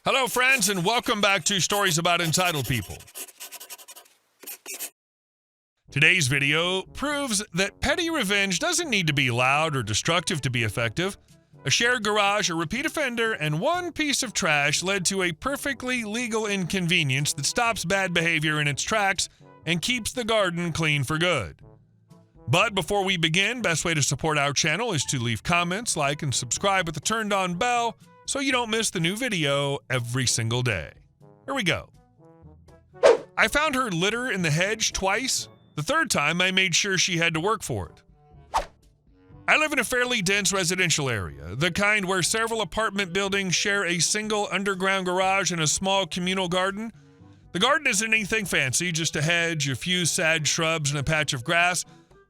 Hello, friends, and welcome back to Stories About Entitled People. Today's video proves that petty revenge doesn't need to be loud or destructive to be effective. A shared garage, a repeat offender, and one piece of trash led to a perfectly legal inconvenience that stops bad behavior in its tracks and keeps the garden clean for good. But before we begin, best way to support our channel is to leave comments, like, and subscribe with the turned-on bell so you don't miss the new video every single day. Here we go. I found her litter in the hedge twice. The third time, I made sure she had to work for it. I live in a fairly dense residential area, the kind where several apartment buildings share a single underground garage and a small communal garden. The garden isn't anything fancy, just a hedge, a few sad shrubs, and a patch of grass,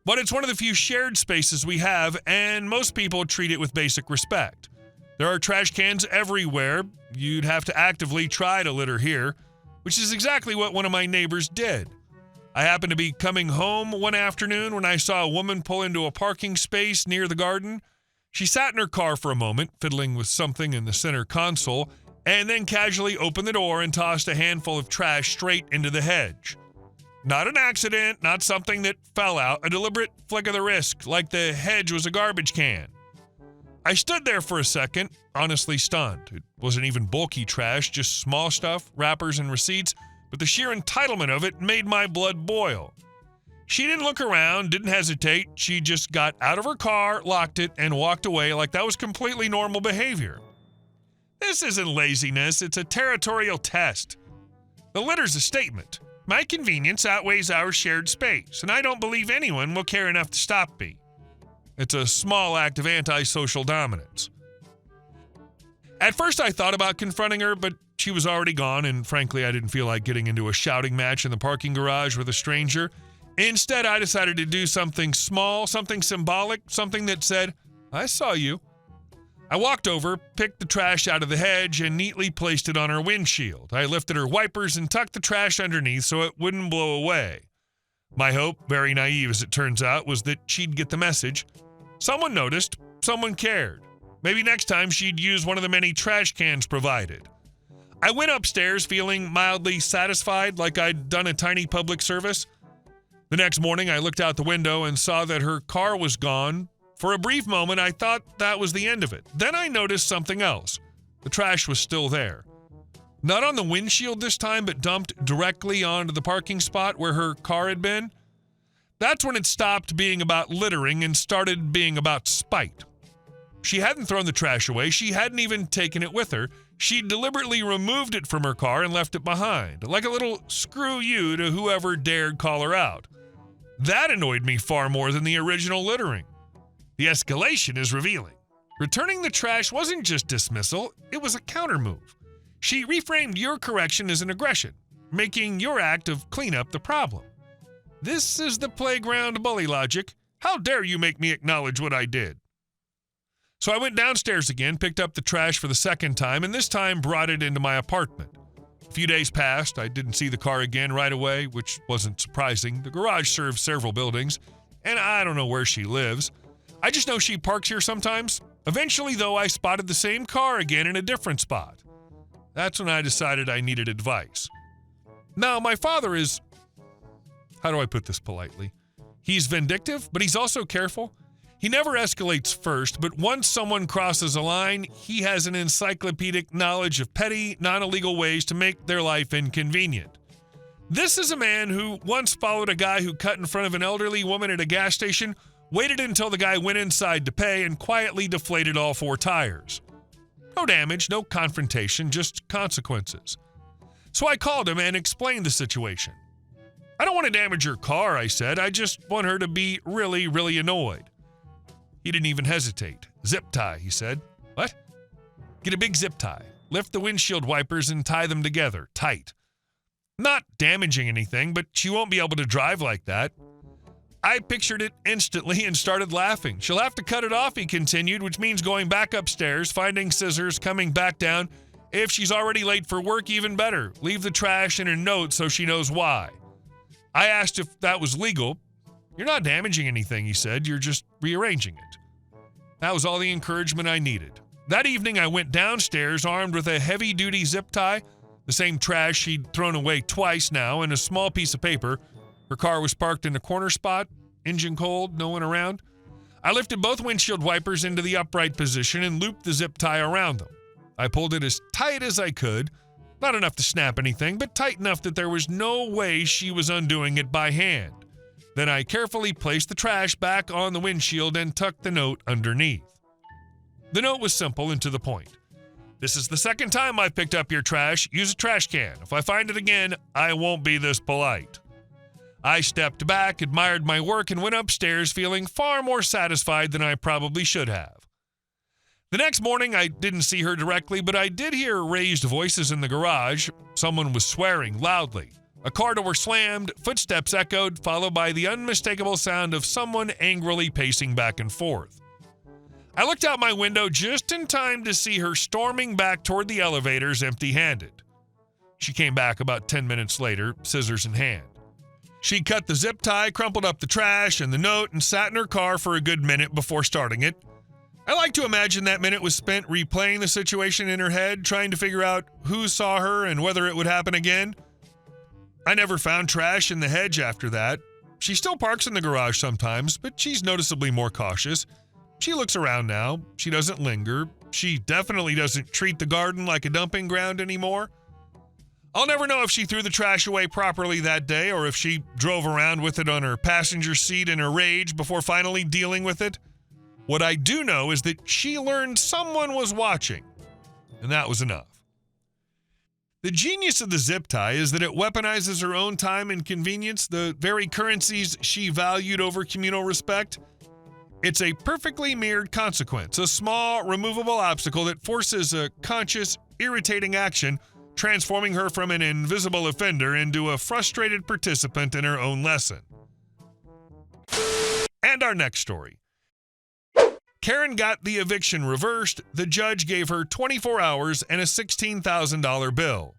but it's one of the few shared spaces we have, and most people treat it with basic respect. There are trash cans everywhere. You'd have to actively try to litter here, which is exactly what one of my neighbors did. I happened to be coming home one afternoon when I saw a woman pull into a parking space near the garden. She sat in her car for a moment, fiddling with something in the center console, and then casually opened the door and tossed a handful of trash straight into the hedge. Not an accident, not something that fell out, a deliberate flick of the wrist, like the hedge was a garbage can. I stood there for a second, honestly stunned. It wasn't even bulky trash, just small stuff, wrappers and receipts, but the sheer entitlement of it made my blood boil. She didn't look around, didn't hesitate. She just got out of her car, locked it, and walked away like that was completely normal behavior. This isn't laziness, it's a territorial test. The litter's a statement. My convenience outweighs our shared space, and I don't believe anyone will care enough to stop me. It's a small act of antisocial dominance. At first I thought about confronting her, but she was already gone, and frankly I didn't feel like getting into a shouting match in the parking garage with a stranger. Instead, I decided to do something small, something symbolic, something that said, "I saw you." I walked over, picked the trash out of the hedge, and neatly placed it on her windshield. I lifted her wipers and tucked the trash underneath so it wouldn't blow away. My hope, very naive as it turns out, was that she'd get the message. Someone noticed, someone cared. Maybe next time she'd use one of the many trash cans provided. I went upstairs feeling mildly satisfied, like I'd done a tiny public service. The next morning, I looked out the window and saw that her car was gone. For a brief moment, I thought that was the end of it. Then I noticed something else. The trash was still there. Not on the windshield this time, but dumped directly onto the parking spot where her car had been. That's when it stopped being about littering and started being about spite. She hadn't thrown the trash away. She hadn't even taken it with her. She deliberately removed it from her car and left it behind, like a little screw you to whoever dared call her out. That annoyed me far more than the original littering. The escalation is revealing. Returning the trash wasn't just dismissal, it was a counter-move. She reframed your correction as an aggression, making your act of cleanup the problem. This is the playground bully logic. How dare you make me acknowledge what I did? So I went downstairs again, picked up the trash for the second time, and this time brought it into my apartment. A few days passed. I didn't see the car again right away, which wasn't surprising. The garage serves several buildings, and I don't know where she lives. I just know she parks here sometimes. Eventually, though, I spotted the same car again in a different spot. That's when I decided I needed advice. Now, my father is... How do I put this politely? He's vindictive, but he's also careful. He never escalates first, but once someone crosses a line, he has an encyclopedic knowledge of petty, non-illegal ways to make their life inconvenient. This is a man who once followed a guy who cut in front of an elderly woman at a gas station, waited until the guy went inside to pay, and quietly deflated all 4 tires. No damage, no confrontation, just consequences. So I called him and explained the situation. I don't want to damage her car, I said. I just want her to be really, really annoyed. He didn't even hesitate. Zip tie, he said. What? Get a big zip tie. Lift the windshield wipers and tie them together, tight. Not damaging anything, but she won't be able to drive like that. I pictured it instantly and started laughing. She'll have to cut it off, he continued, which means going back upstairs, finding scissors, coming back down. If she's already late for work, even better. Leave the trash in a note so she knows why. I asked if that was legal. You're not damaging anything, he said. You're just rearranging it. That was all the encouragement I needed. That evening, I went downstairs armed with a heavy-duty zip tie, the same trash she'd thrown away twice now, and a small piece of paper. Her car was parked in a corner spot, engine cold, no one around. I lifted both windshield wipers into the upright position and looped the zip tie around them. I pulled it as tight as I could, not enough to snap anything, but tight enough that there was no way she was undoing it by hand. Then I carefully placed the trash back on the windshield and tucked the note underneath. The note was simple and to the point. This is the second time I've picked up your trash. Use a trash can. If I find it again, I won't be this polite. I stepped back, admired my work, and went upstairs feeling far more satisfied than I probably should have. The next morning, I didn't see her directly, but I did hear raised voices in the garage. Someone was swearing loudly. A car door slammed, footsteps echoed, followed by the unmistakable sound of someone angrily pacing back and forth. I looked out my window just in time to see her storming back toward the elevators empty-handed. She came back about 10 minutes later, scissors in hand. She cut the zip tie, crumpled up the trash and the note, and sat in her car for a good minute before starting it. I like to imagine that minute was spent replaying the situation in her head, trying to figure out who saw her and whether it would happen again. I never found trash in the hedge after that. She still parks in the garage sometimes, but she's noticeably more cautious. She looks around now. She doesn't linger. She definitely doesn't treat the garden like a dumping ground anymore. I'll never know if she threw the trash away properly that day or if she drove around with it on her passenger seat in her rage before finally dealing with it. What I do know is that she learned someone was watching, and that was enough. The genius of the zip tie is that it weaponizes her own time and convenience, the very currencies she valued over communal respect. It's a perfectly mirrored consequence, a small, removable obstacle that forces a conscious, irritating action, transforming her from an invisible offender into a frustrated participant in her own lesson. And our next story. Karen got the eviction reversed. The judge gave her 24 hours and a $16,000 bill.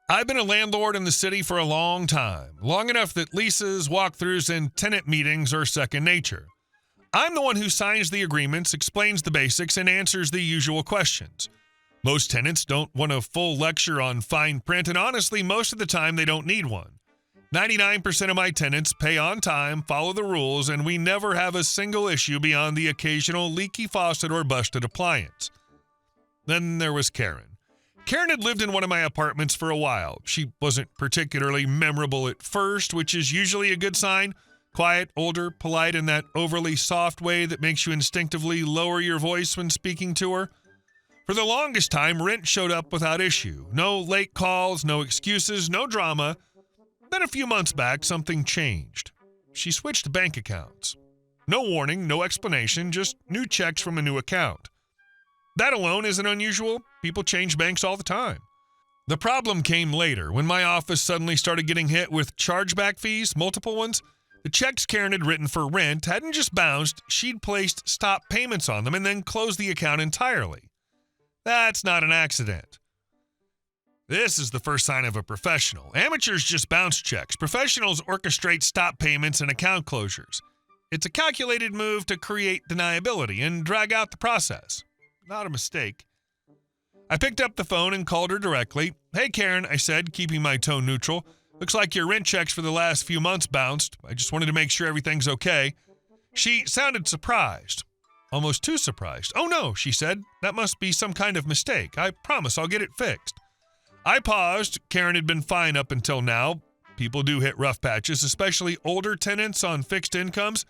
I've been a landlord in the city for a long time, long enough that leases, walkthroughs, and tenant meetings are second nature. I'm the one who signs the agreements, explains the basics, and answers the usual questions. Most tenants don't want a full lecture on fine print, and honestly, most of the time they don't need one. 99% of my tenants pay on time, follow the rules, and we never have a single issue beyond the occasional leaky faucet or busted appliance. Then there was Karen. Karen had lived in one of my apartments for a while. She wasn't particularly memorable at first, which is usually a good sign. Quiet, older, polite in that overly soft way that makes you instinctively lower your voice when speaking to her. For the longest time, rent showed up without issue. No late calls, no excuses, no drama. Then a few months back, something changed. She switched bank accounts. No warning, no explanation, just new checks from a new account. That alone isn't unusual. People change banks all the time. The problem came later, when my office suddenly started getting hit with chargeback fees, multiple ones. The checks Karen had written for rent hadn't just bounced, she'd placed stop payments on them and then closed the account entirely. That's not an accident. This is the first sign of a professional. Amateurs just bounce checks. Professionals orchestrate stop payments and account closures. It's a calculated move to create deniability and drag out the process. Not a mistake. I picked up the phone and called her directly. "Hey, Karen," I said, keeping my tone neutral. "Looks like your rent checks for the last few months bounced. I just wanted to make sure everything's okay." She sounded surprised. Almost too surprised. "Oh no," she said. "That must be some kind of mistake. I promise I'll get it fixed." I paused. Karen had been fine up until now. People do hit rough patches, especially older tenants on fixed incomes.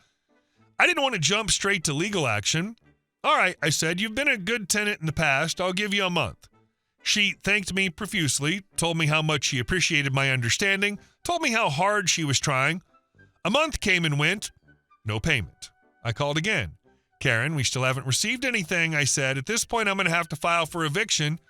I didn't want to jump straight to legal action. "All right," I said, "you've been a good tenant in the past. I'll give you a month." She thanked me profusely, told me how much she appreciated my understanding, told me how hard she was trying. A month came and went. No payment. I called again. "Karen, we still haven't received anything," I said. "At this point, I'm going to have to file for eviction."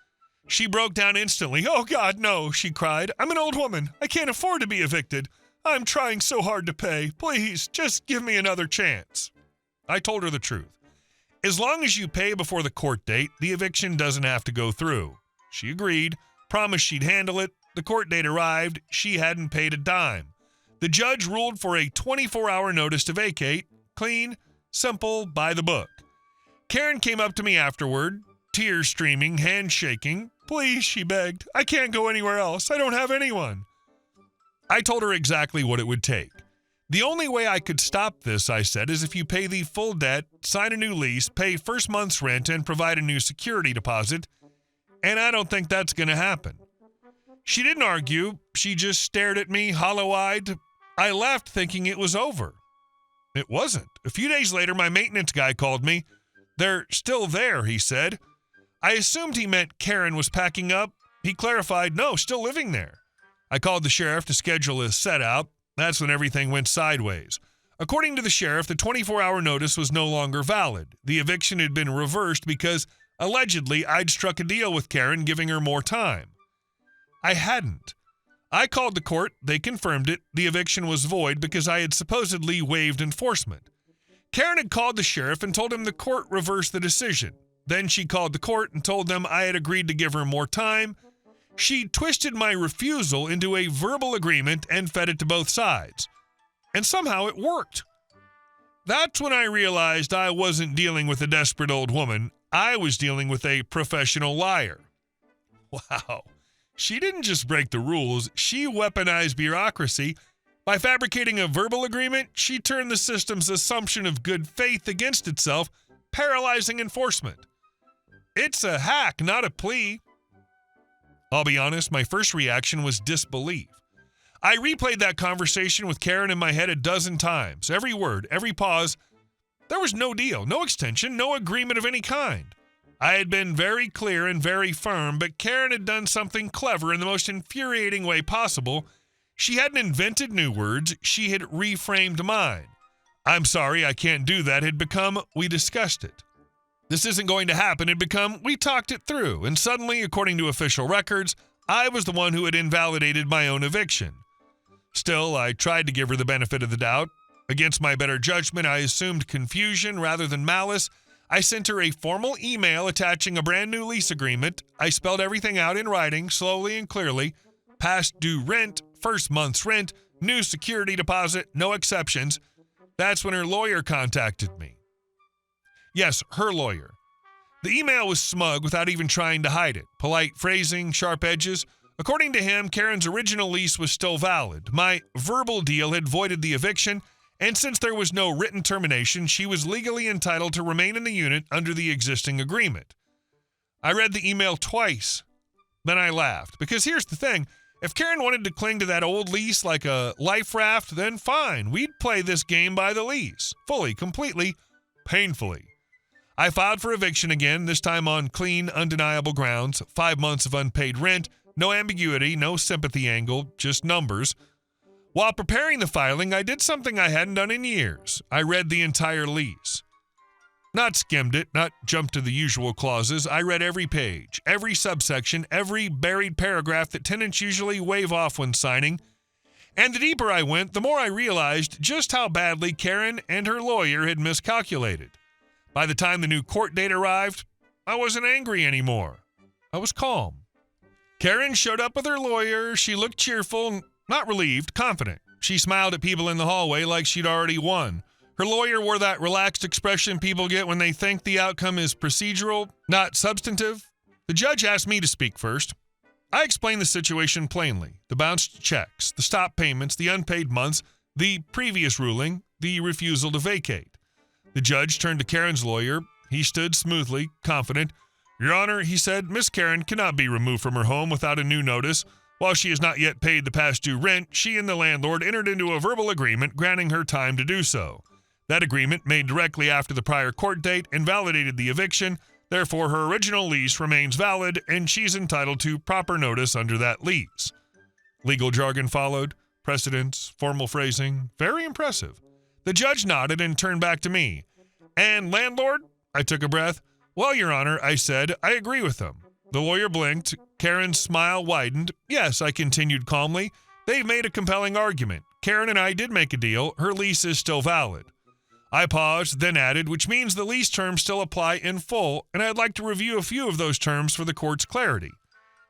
She broke down instantly. "Oh, God, no," she cried. "I'm an old woman. I can't afford to be evicted. I'm trying so hard to pay. Please, just give me another chance." I told her the truth. As long as you pay before the court date, the eviction doesn't have to go through. She agreed, promised she'd handle it. The court date arrived. She hadn't paid a dime. The judge ruled for a 24-hour notice to vacate. Clean, simple, by the book. Karen came up to me afterward, tears streaming, hands shaking. "Please," she begged. "I can't go anywhere else. I don't have anyone." I told her exactly what it would take. "The only way I could stop this," I said, "is if you pay the full debt, sign a new lease, pay first month's rent, and provide a new security deposit. And I don't think that's going to happen." She didn't argue. She just stared at me, hollow-eyed. I left thinking it was over. It wasn't. A few days later, my maintenance guy called me. "They're still there," he said. I assumed he meant Karen was packing up. He clarified, "No, still living there." I called the sheriff to schedule a set-out. That's when everything went sideways. According to the sheriff, the 24-hour notice was no longer valid. The eviction had been reversed because, allegedly, I'd struck a deal with Karen, giving her more time. I hadn't. I called the court. They confirmed it. The eviction was void because I had supposedly waived enforcement. Karen had called the sheriff and told him the court reversed the decision. Then she called the court and told them I had agreed to give her more time. She twisted my refusal into a verbal agreement and fed it to both sides. And somehow it worked. That's when I realized I wasn't dealing with a desperate old woman. I was dealing with a professional liar. Wow. She didn't just break the rules, she weaponized bureaucracy. By fabricating a verbal agreement, she turned the system's assumption of good faith against itself, paralyzing enforcement. It's a hack, not a plea. I'll be honest, my first reaction was disbelief. I replayed that conversation with Karen in my head a dozen times. Every word, every pause. There was no deal, no extension, no agreement of any kind. I had been very clear and very firm, but Karen had done something clever in the most infuriating way possible. She hadn't invented new words, she had reframed mine. "I'm sorry, I can't do that" had become, "We discussed it." "This isn't going to happen" had become, "We talked it through." And suddenly, according to official records, I was the one who had invalidated my own eviction. Still, I tried to give her the benefit of the doubt. Against my better judgment, I assumed confusion rather than malice. I sent her a formal email attaching a brand new lease agreement. I spelled everything out in writing, slowly and clearly. Past due rent, first month's rent, new security deposit, no exceptions. That's when her lawyer contacted me. Yes, her lawyer. The email was smug without even trying to hide it. Polite phrasing, sharp edges. According to him, Karen's original lease was still valid. My verbal deal had voided the eviction, and since there was no written termination, she was legally entitled to remain in the unit under the existing agreement. I read the email twice. Then I laughed. Because here's the thing. If Karen wanted to cling to that old lease like a life raft, then fine. We'd play this game by the lease. Fully, completely, painfully. I filed for eviction again, this time on clean, undeniable grounds. 5 months of unpaid rent. No ambiguity, no sympathy angle, just numbers. While preparing the filing, I did something I hadn't done in years. I read the entire lease. Not skimmed it, not jumped to the usual clauses. I read every page, every subsection, every buried paragraph that tenants usually wave off when signing. And the deeper I went, the more I realized just how badly Karen and her lawyer had miscalculated. By the time the new court date arrived, I wasn't angry anymore. I was calm. Karen showed up with her lawyer. She looked cheerful, not relieved, confident. She smiled at people in the hallway like she'd already won. Her lawyer wore that relaxed expression people get when they think the outcome is procedural, not substantive. The judge asked me to speak first. I explained the situation plainly. The bounced checks, the stop payments, the unpaid months, the previous ruling, the refusal to vacate. The judge turned to Karen's lawyer. He stood smoothly, confident. "Your Honor," he said, "Miss Karen cannot be removed from her home without a new notice. While she has not yet paid the past due rent, she and the landlord entered into a verbal agreement granting her time to do so. That agreement, made directly after the prior court date, invalidated the eviction. Therefore, her original lease remains valid, and she's entitled to proper notice under that lease." Legal jargon followed, precedents, formal phrasing. Very impressive. The judge nodded and turned back to me. "And landlord?" I took a breath. "Well, Your Honor," I said, "I agree with them." The lawyer blinked. Karen's smile widened. "Yes," I continued calmly, "they've made a compelling argument. Karen and I did make a deal. Her lease is still valid." I paused, then added, "which means the lease terms still apply in full, and I'd like to review a few of those terms for the court's clarity."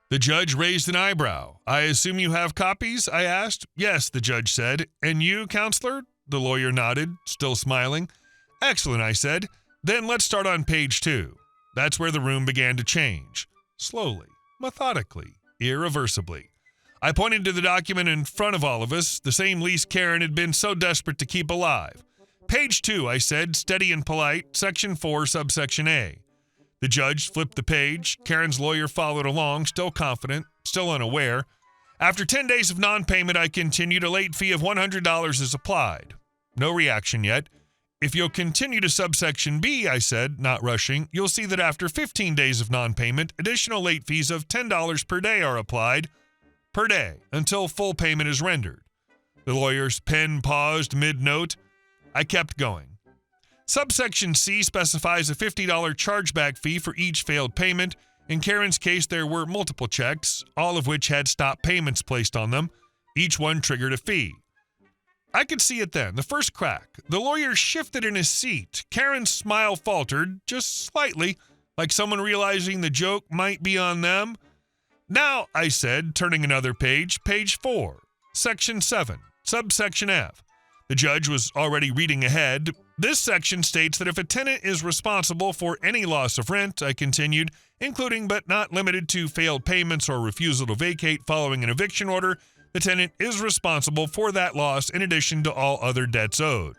The judge raised an eyebrow. "I assume you have copies?" I asked. "Yes," the judge said. "And you, counselor?" The lawyer nodded, still smiling. "Excellent," I said. Then let's start on page 2. That's where the room began to change. Slowly, methodically, irreversibly. I pointed to the document in front of all of us, the same lease Karen had been so desperate to keep alive. Page 2, I said, steady and polite, section 4, subsection A. The judge flipped the page. Karen's lawyer followed along, still confident, still unaware. After 10 days of non-payment, I continued. A late fee of $100 is applied. No reaction yet. If you'll continue to subsection B, I said, not rushing, you'll see that after 15 days of non-payment, additional late fees of $10 per day are applied, per day, until full payment is rendered. The lawyer's pen paused mid-note. I kept going. Subsection C specifies a $50 chargeback fee for each failed payment. In Karen's case, there were multiple checks, all of which had stop payments placed on them. Each one triggered a fee. I could see it then, the first crack. The lawyer shifted in his seat. Karen's smile faltered, just slightly, like someone realizing the joke might be on them. Now, I said, turning another page, page 4, section 7, subsection F. The judge was already reading ahead. This section states that if a tenant is responsible for any loss of rent, I continued, including but not limited to failed payments or refusal to vacate following an eviction order, the tenant is responsible for that loss in addition to all other debts owed.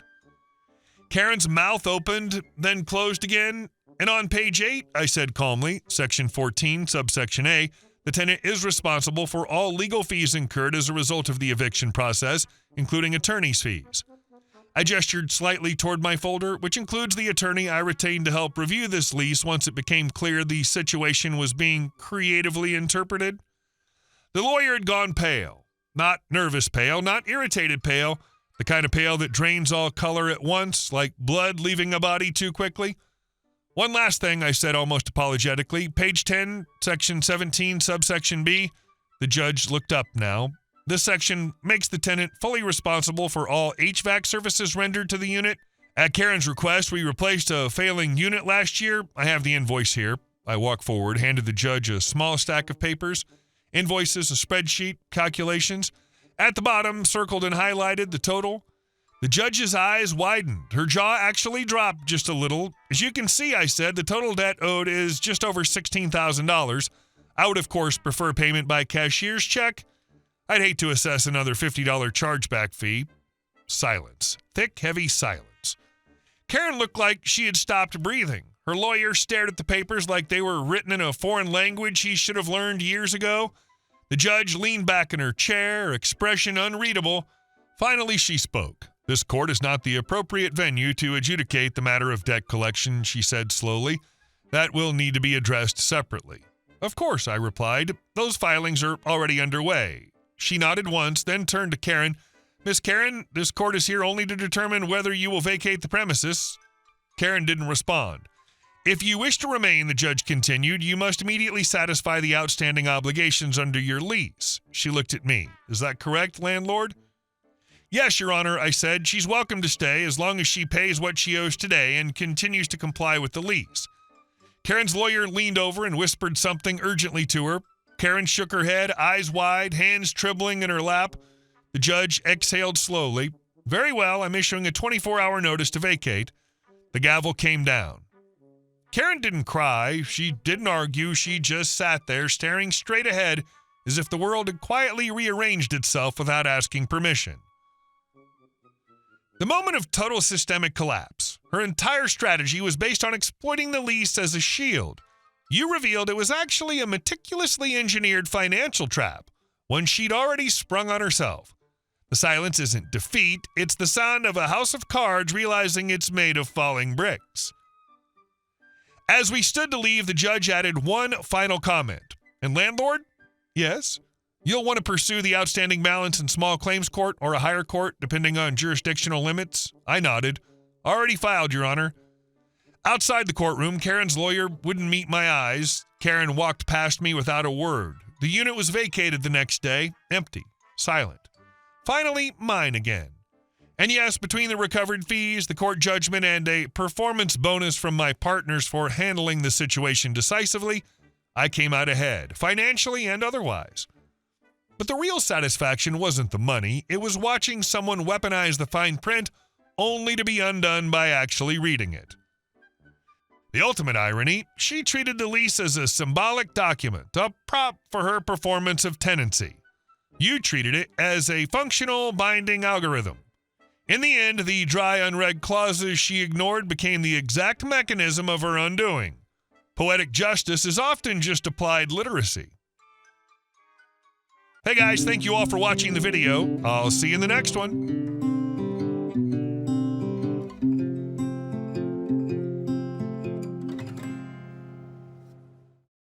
Karen's mouth opened, then closed again, and on page 8, I said calmly, section 14, subsection A, the tenant is responsible for all legal fees incurred as a result of the eviction process, including attorney's fees. I gestured slightly toward my folder, which includes the attorney I retained to help review this lease once it became clear the situation was being creatively interpreted. The lawyer had gone pale. Not nervous pale, not irritated pale, the kind of pale that drains all color at once, like blood leaving a body too quickly. One last thing, I said almost apologetically. Page 10, section 17, subsection B. The judge looked up now. This section makes the tenant fully responsible for all HVAC services rendered to the unit. At Karen's request, we replaced a failing unit last year. I have the invoice here. I walked forward, handed the judge a small stack of papers. Invoices, a spreadsheet, calculations. At the bottom, circled and highlighted, the total. The judge's eyes widened. Her jaw actually dropped just a little. As you can see, I said, the total debt owed is just over $16,000. I would, of course, prefer payment by cashier's check. I'd hate to assess another $50 chargeback fee. Silence. Thick, heavy silence. Karen looked like she had stopped breathing. Her lawyer stared at the papers like they were written in a foreign language he should have learned years ago. The judge leaned back in her chair, expression unreadable. Finally, she spoke. This court is not the appropriate venue to adjudicate the matter of debt collection, she said slowly. That will need to be addressed separately. Of course, I replied. Those filings are already underway. She nodded once, then turned to Karen. Miss Karen, this court is here only to determine whether you will vacate the premises. Karen didn't respond. If you wish to remain, the judge continued, you must immediately satisfy the outstanding obligations under your lease. She looked at me. Is that correct, landlord? Yes, Your Honor, I said. She's welcome to stay as long as she pays what she owes today and continues to comply with the lease. Karen's lawyer leaned over and whispered something urgently to her. Karen shook her head, eyes wide, hands trembling in her lap. The judge exhaled slowly. Very well, I'm issuing a 24-hour notice to vacate. The gavel came down. Karen didn't cry. She didn't argue. She just sat there staring straight ahead as if the world had quietly rearranged itself without asking permission. The moment of total systemic collapse. Her entire strategy was based on exploiting the lease as a shield. You revealed it was actually a meticulously engineered financial trap, one she'd already sprung on herself. The silence isn't defeat, it's the sound of a house of cards realizing it's made of falling bricks. As we stood to leave, the judge added one final comment. And landlord? Yes? You'll want to pursue the outstanding balance in small claims court or a higher court, depending on jurisdictional limits? I nodded. Already filed, Your Honor. Outside the courtroom, Karen's lawyer wouldn't meet my eyes. Karen walked past me without a word. The unit was vacated the next day, empty, silent. Finally, mine again. And yes, between the recovered fees, the court judgment, and a performance bonus from my partners for handling the situation decisively, I came out ahead, financially and otherwise. But the real satisfaction wasn't the money. It was watching someone weaponize the fine print only to be undone by actually reading it. The ultimate irony, she treated the lease as a symbolic document, a prop for her performance of tenancy. You treated it as a functional binding algorithm. In the end, the dry unread clauses she ignored became the exact mechanism of her undoing. Poetic justice is often just applied literacy. Hey guys, thank you all for watching the video. I'll see you in the next one.